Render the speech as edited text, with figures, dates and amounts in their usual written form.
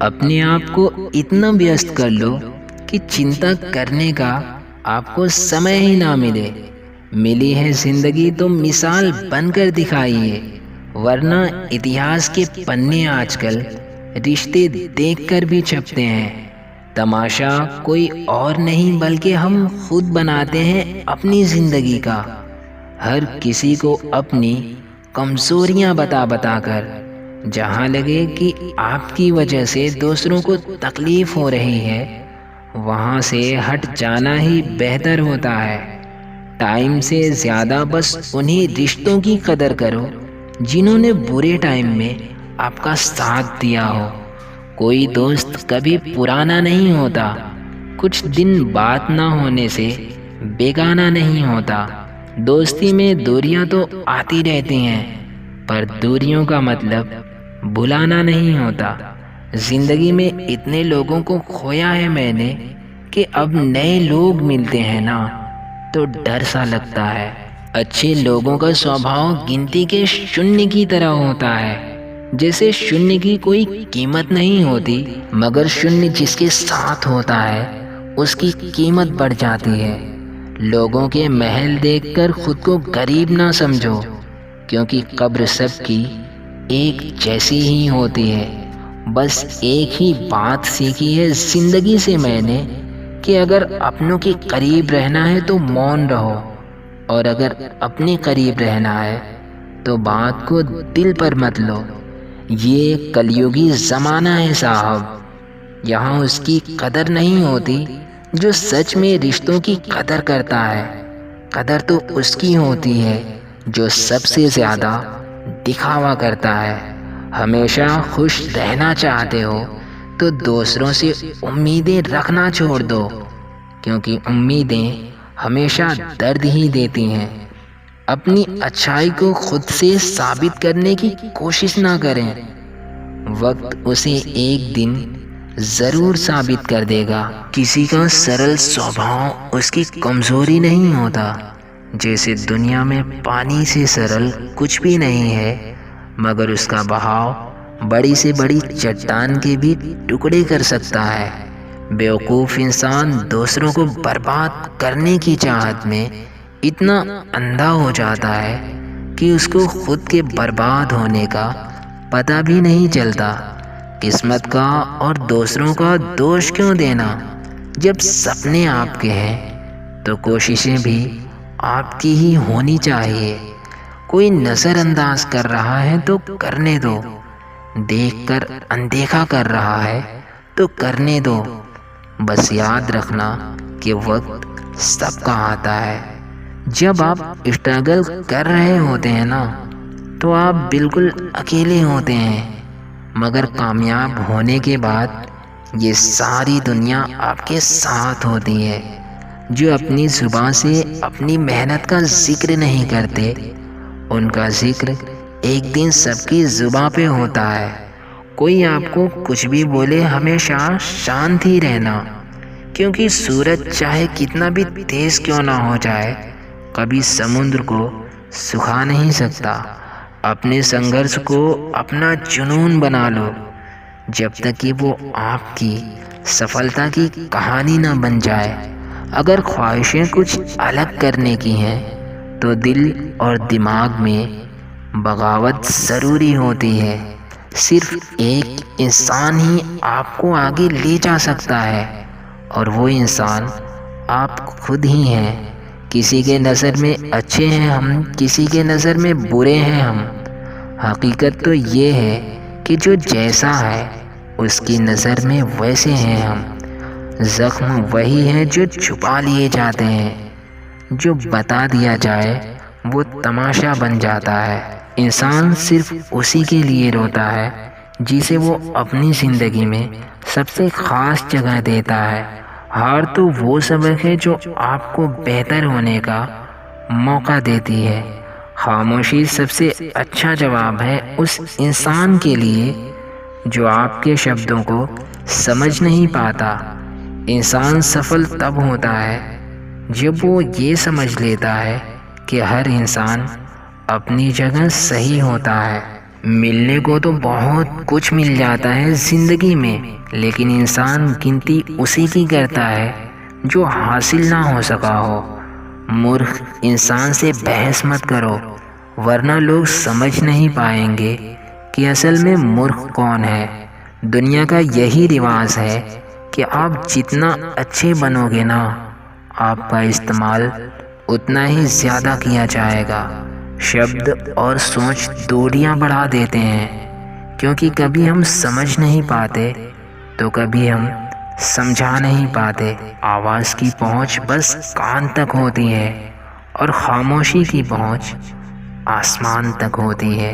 अपने आप को इतना व्यस्त कर लो कि चिंता करने का आपको समय ही ना मिले। मिली है जिंदगी तो मिसाल बनकर दिखाइए, वरना इतिहास के पन्ने आजकल रिश्ते देखकर भी छपते हैं। तमाशा कोई और नहीं बल्कि हम खुद बनाते हैं अपनी जिंदगी का। हर किसी को अपनी कमजोरियां बता बता कर, जहाँ लगे कि आपकी वजह से दूसरों को तकलीफ हो रही है, वहाँ से हट जाना ही बेहतर होता है। टाइम से ज़्यादा बस उन्हीं रिश्तों की कदर करो जिन्होंने बुरे टाइम में आपका साथ दिया हो। कोई दोस्त कभी पुराना नहीं होता, कुछ दिन बात ना होने से बेगाना नहीं होता। दोस्ती में दूरियां तो आती रहती हैं, पर दूरियों का मतलब भुलाना नहीं होता। जिंदगी में इतने लोगों को खोया है मैंने कि अब नए लोग मिलते हैं ना तो डर सा लगता है। अच्छे लोगों का स्वभाव गिनती के शून्य की तरह होता है। जैसे शून्य की कोई कीमत नहीं होती, मगर शून्य जिसके साथ होता है उसकी कीमत बढ़ जाती है। लोगों के महल देखकर खुद को गरीब ना समझो, क्योंकि कब्र सबकी एक जैसी ही होती है। बस एक ही बात सीखी है जिंदगी से मैंने कि अगर अपनों के करीब रहना है तो मौन रहो, और अगर अपने करीब रहना है तो बात को दिल पर मत लो। ये कलयुगी ज़माना है साहब, यहाँ उसकी कदर नहीं होती जो सच में रिश्तों की कदर करता है। कदर तो उसकी होती है जो सबसे ज़्यादा दिखावा करता है। हमेशा खुश रहना चाहते हो तो दूसरों से उम्मीदें रखना छोड़ दो, क्योंकि उम्मीदें हमेशा दर्द ही देती हैं। अपनी अच्छाई को खुद से साबित करने की कोशिश ना करें, वक्त उसे एक दिन ज़रूर साबित कर देगा। किसी का सरल स्वभाव उसकी कमज़ोरी नहीं होता। जैसे दुनिया में पानी से सरल कुछ भी नहीं है, मगर उसका बहाव बड़ी से बड़ी चट्टान के भी टुकड़े कर सकता है। बेवकूफ़ इंसान दूसरों को बर्बाद करने की चाहत में इतना अंधा हो जाता है कि उसको खुद के बर्बाद होने का पता भी नहीं चलता। किस्मत का और दूसरों का दोष क्यों देना? जब सपने आपके हैं तो कोशिशें भी आपकी ही होनी चाहिए। कोई नज़रअंदाज कर रहा है तो करने दो, देखकर अनदेखा कर रहा है तो करने दो। बस याद रखना कि वक्त सबका आता है। जब आप स्ट्रगल कर रहे होते हैं ना, तो आप बिल्कुल अकेले होते हैं, मगर कामयाब होने के बाद ये सारी दुनिया आपके साथ होती है। जो अपनी जुबान से अपनी मेहनत का जिक्र नहीं करते, उनका जिक्र एक दिन सबकी जुबान पे होता है। कोई आपको कुछ भी बोले, हमेशा शांत ही रहना, क्योंकि सूरज चाहे कितना भी तेज क्यों ना हो जाए, कभी समुद्र को सुखा नहीं सकता। अपने संघर्ष को अपना जुनून बना लो, जब तक कि वो आपकी सफलता की कहानी ना बन जाए। अगर ख्वाहिशें कुछ अलग करने की हैं तो दिल और दिमाग में बगावत ज़रूरी होती है। सिर्फ एक इंसान ही आपको आगे ले जा सकता है, और वो इंसान आप खुद ही हैं। किसी के नज़र में अच्छे हैं हम, किसी के नज़र में बुरे हैं हम। हकीकत तो ये है कि जो जैसा है उसकी नज़र में वैसे हैं हम। ज़ख्म वही है जो छुपा लिए जाते हैं, जो बता दिया जाए वो तमाशा बन जाता है। इंसान सिर्फ उसी के लिए रोता है जिसे वो अपनी ज़िंदगी में सबसे ख़ास जगह देता है। हार तो वो सबक है जो आपको बेहतर होने का मौका देती है। खामोशी सबसे अच्छा जवाब है उस इंसान के लिए जो आपके शब्दों को समझ नहीं पाता। इंसान सफल तब होता है जब वो ये समझ लेता है कि हर इंसान अपनी जगह सही होता है। मिलने को तो बहुत कुछ मिल जाता है ज़िंदगी में, लेकिन इंसान गिनती उसी की करता है जो हासिल ना हो सका हो। मूर्ख इंसान से बहस मत करो, वरना लोग समझ नहीं पाएंगे कि असल में मूर्ख कौन है। दुनिया का यही रिवाज है कि आप जितना अच्छे बनोगे ना, आपका इस्तेमाल उतना ही ज़्यादा किया जाएगा। शब्द और सोच दूरियां बढ़ा देते हैं, क्योंकि कभी हम समझ नहीं पाते तो कभी हम समझा नहीं पाते। आवाज़ की पहुंच बस कान तक होती है और खामोशी की पहुंच आसमान तक होती है।